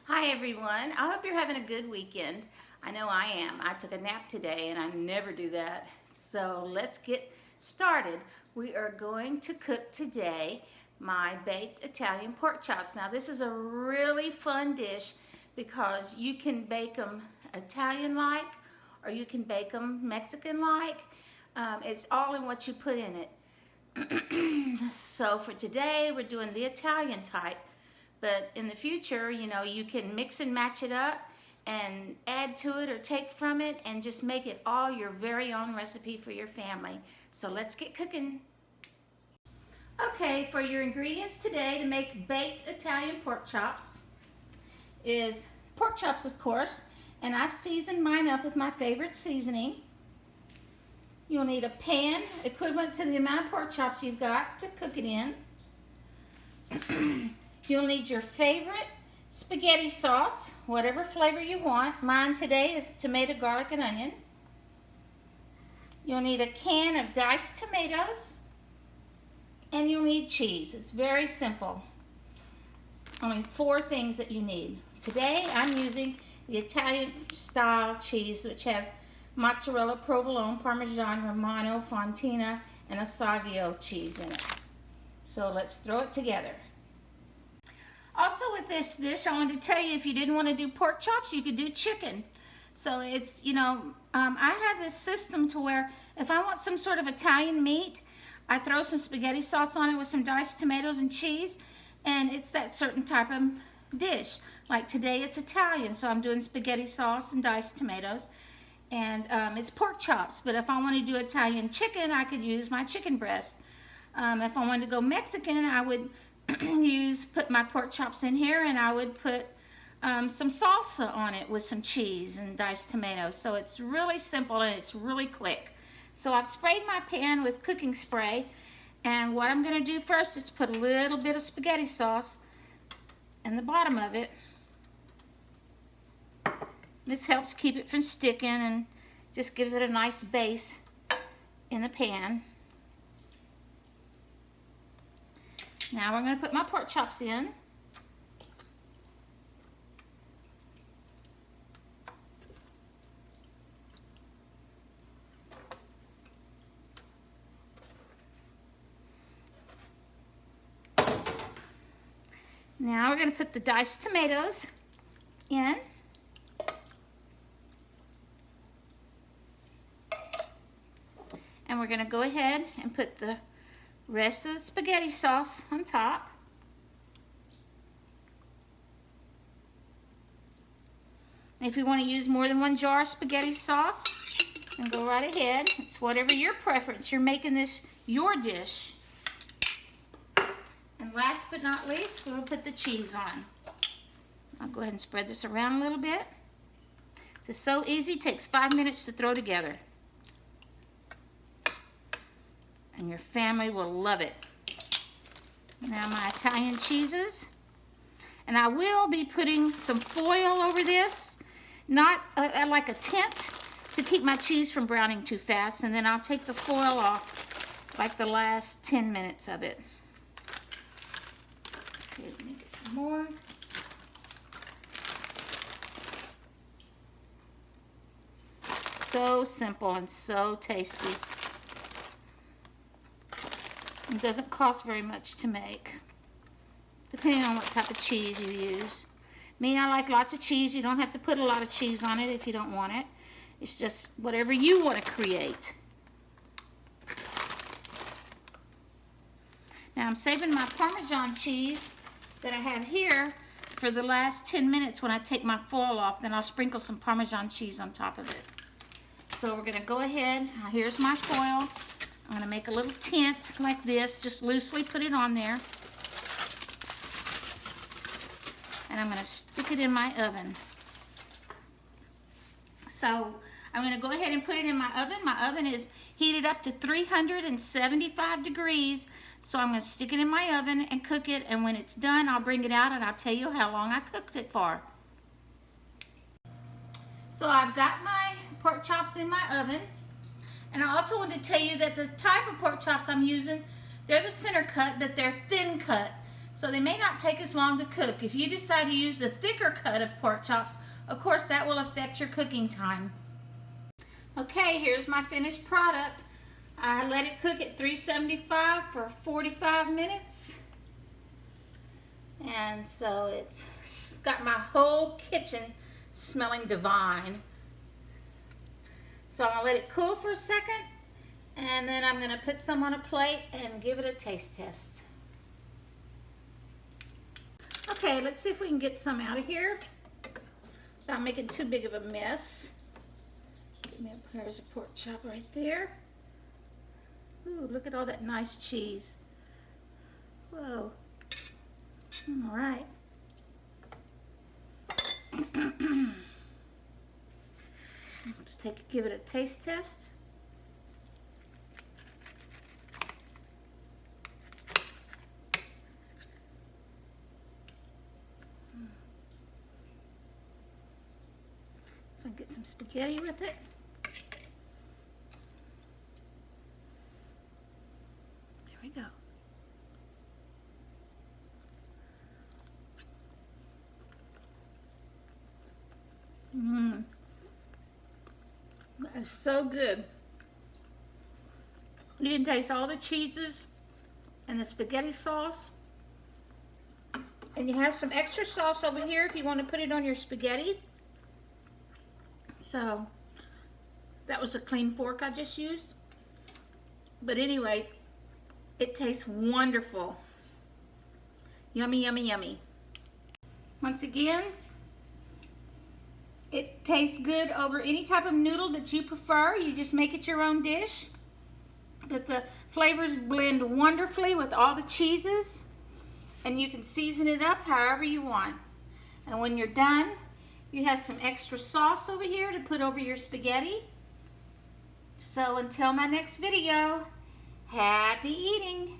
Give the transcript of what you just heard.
Hi everyone. I hope you're having a good weekend. I know I am. I took a nap today and I never do that. So let's get started. We are going to cook today my baked Italian pork chops. Now this is a really fun dish because you can bake them Italian-like or you can bake them Mexican-like. It's all in what you put in it. So for today we're doing the Italian type. But in the future, you can mix and match it up and add to it or take from it and just make it all your very own recipe for your family. So let's get cooking. Okay, for your ingredients today to make baked Italian pork chops is pork chops, of course, and I've seasoned mine up with my favorite seasoning. You'll need a pan equivalent to the amount of pork chops you've got to cook it in. You'll need your favorite spaghetti sauce, whatever flavor you want. Mine today is tomato, garlic, and onion. You'll need a can of diced tomatoes, and you'll need cheese. It's very simple. Only 4 things that you need. Today I'm using the Italian style cheese, which has mozzarella, provolone, parmesan, romano, fontina, and assaggio cheese in it. So let's throw it together. Also with this dish, I wanted to tell you if you didn't want to do pork chops, you could do chicken. So it's, I have this system to where if I want some sort of Italian meat, I throw some spaghetti sauce on it with some diced tomatoes and cheese, and it's that certain type of dish. Like today it's Italian, so I'm doing spaghetti sauce and diced tomatoes, and it's pork chops. But if I want to do Italian chicken, I could use my chicken breast. If I wanted to go Mexican, I would put my pork chops in here, and I would put some salsa on it with some cheese and diced tomatoes. So it's really simple and it's really quick. So I've sprayed my pan with cooking spray, and what I'm going to do first is put a little bit of spaghetti sauce in the bottom of it. This helps keep it from sticking and just gives it a nice base in the pan. Now we're going to put my pork chops in. Now we're going to put the diced tomatoes in. And we're going to go ahead and put the rest of the spaghetti sauce on top. If you want to use more than 1 jar of spaghetti sauce, then go right ahead. It's whatever your preference. You're making this your dish. And last but not least, we'll put the cheese on. I'll go ahead and spread this around a little bit. It's so easy, it takes 5 minutes to throw together. And your family will love it. Now my Italian cheeses. And I will be putting some foil over this, not like a tent, to keep my cheese from browning too fast. And then I'll take the foil off like the last 10 minutes of it. Okay, let me get some more. So simple and so tasty. It doesn't cost very much to make, depending on what type of cheese you use. Me, I like lots of cheese. You don't have to put a lot of cheese on it if you don't want it. It's just whatever you want to create. Now I'm saving my Parmesan cheese that I have here for the last 10 minutes when I take my foil off. Then I'll sprinkle some Parmesan cheese on top of it. So we're going to go ahead. Now here's my foil. I'm going to make a little tent like this, just loosely put it on there. And I'm going to stick it in my oven. So I'm going to go ahead and put it in my oven. My oven is heated up to 375 degrees. So I'm going to stick it in my oven and cook it. And when it's done, I'll bring it out and I'll tell you how long I cooked it for. So I've got my pork chops in my oven. And I also want to tell you that the type of pork chops I'm using, they're the center cut, but they're thin cut. so they may not take as long to cook. If you decide to use the thicker cut of pork chops, of course that will affect your cooking time. Okay, here's my finished product. I let it cook at 375 for 45 minutes. And so it's got my whole kitchen smelling divine. So I'm gonna let it cool for a second, and then I'm gonna put some on a plate and give it a taste test. Okay, let's see if we can get some out of here without making too big of a mess. There's a pork chop right there. Ooh, look at all that nice cheese. Whoa. All right. Let's give it a taste test. If I can get some spaghetti with it. There we go. That is so good. You can taste all the cheeses and the spaghetti sauce. And you have some extra sauce over here if you want to put it on your spaghetti. So, that was a clean fork I just used. But anyway, it tastes wonderful. Yummy, yummy, yummy. Once again, it tastes good over any type of noodle that you prefer. You just make it your own dish. But the flavors blend wonderfully with all the cheeses. And you can season it up however you want. And when you're done, you have some extra sauce over here to put over your spaghetti. So until my next video, happy eating.